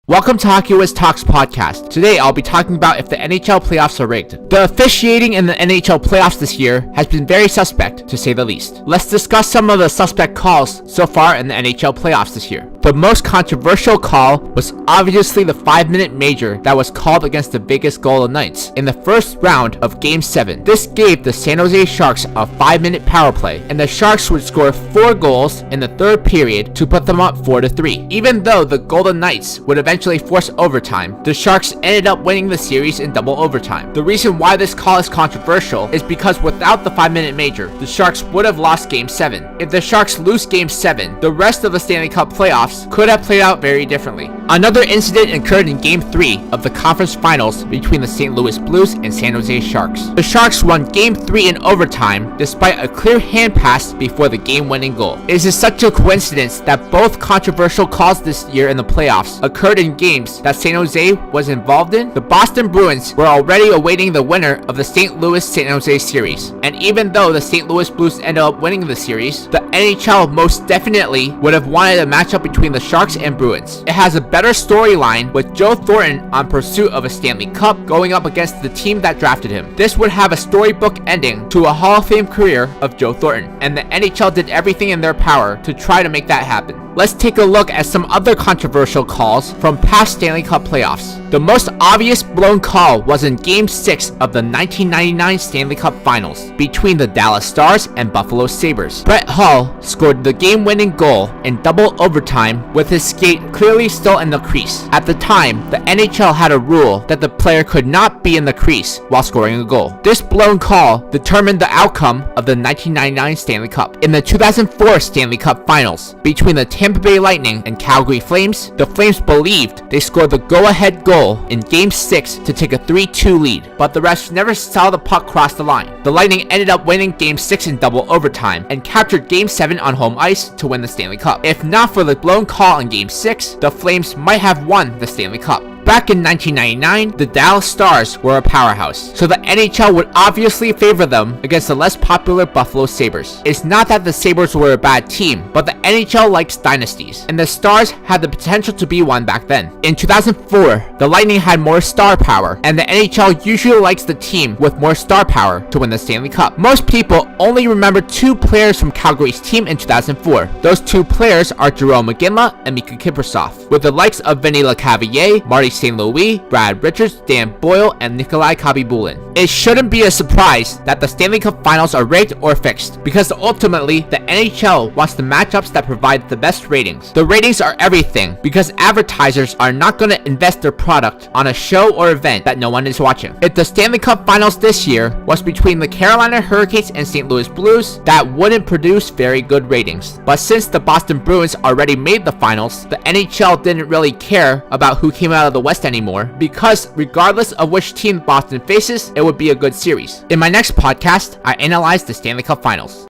Welcome to Hockeywiztalks podcast. Today I'll be talking about if the NHL playoffs are rigged. The officiating in the NHL playoffs this year has been very suspect, to say the least. Let's discuss some of the suspect calls so far in the NHL playoffs this year. The most controversial call was obviously the 5-minute major that was called against the Vegas Golden Knights in the first round of Game 7. This gave the San Jose Sharks a 5-minute power play, and the Sharks would score 4 goals in the third period to put them up 4-3. Even though the Golden Knights would eventually force overtime, the Sharks ended up winning the series in double overtime. The reason why this call is controversial is because without the 5-minute major, the Sharks would have lost Game 7. If the Sharks lose Game 7, the rest of the Stanley Cup playoffs could have played out very differently. Another incident occurred in Game 3 of the conference finals between the St. Louis Blues and San Jose Sharks. The Sharks won Game 3 in overtime despite a clear hand pass before the game-winning goal. It is such a coincidence that both controversial calls this year in the playoffs occurred in games that San Jose was involved in. The Boston Bruins were already awaiting the winner of the St. Louis-San Jose series, and even though the St. Louis Blues ended up winning the series, the NHL most definitely would have wanted a matchup between the Sharks and Bruins. It has a better storyline with Joe Thornton on pursuit of a Stanley Cup going up against the team that drafted him. This would have a storybook ending to a Hall of Fame career of Joe Thornton, and the NHL did everything in their power to try to make that happen. Let's take a look at some other controversial calls from past Stanley Cup playoffs. The most obvious blown call was in Game 6 of the 1999 Stanley Cup Finals between the Dallas Stars and Buffalo Sabres. Brett Hull scored the game-winning goal in double overtime with his skate clearly still in the crease. At the time, the NHL had a rule that the player could not be in the crease while scoring a goal. This blown call determined the outcome of the 1999 Stanley Cup. In the 2004 Stanley Cup Finals between the Tampa Bay Lightning and Calgary Flames, the Flames believed they scored the go-ahead goal in Game 6 to take a 3-2 lead, but the refs never saw the puck cross the line. The Lightning ended up winning Game 6 in double overtime and captured Game 7 on home ice to win the Stanley Cup. If not for the blown call in Game 6, the Flames might have won the Stanley Cup. Back in 1999, the Dallas Stars were a powerhouse, so the NHL would obviously favor them against the less popular Buffalo Sabres. It's not that the Sabres were a bad team, but the NHL likes dynasties, and the Stars had the potential to be one back then. In 2004, the Lightning had more star power, and the NHL usually likes the team with more star power to win the Stanley Cup. Most people only remember 2 players from Calgary's team in 2004. Those 2 players are Jarome Iginla and Mika Kiprusoff, with the likes of Vinny Lecavalier, Marty St. Louis, Brad Richards, Dan Boyle, and Nikolai Khabibulin. It shouldn't be a surprise that the Stanley Cup Finals are rigged or fixed, because ultimately the NHL wants the matchups that provide the best ratings. The ratings are everything, because advertisers are not going to invest their product on a show or event that no one is watching. If the Stanley Cup Finals this year was between the Carolina Hurricanes and St. Louis Blues, that wouldn't produce very good ratings. But since the Boston Bruins already made the finals, the NHL didn't really care about who came out of the West anymore, because regardless of which team Boston faces, it would be a good series. In my next podcast, I analyze the Stanley Cup Finals.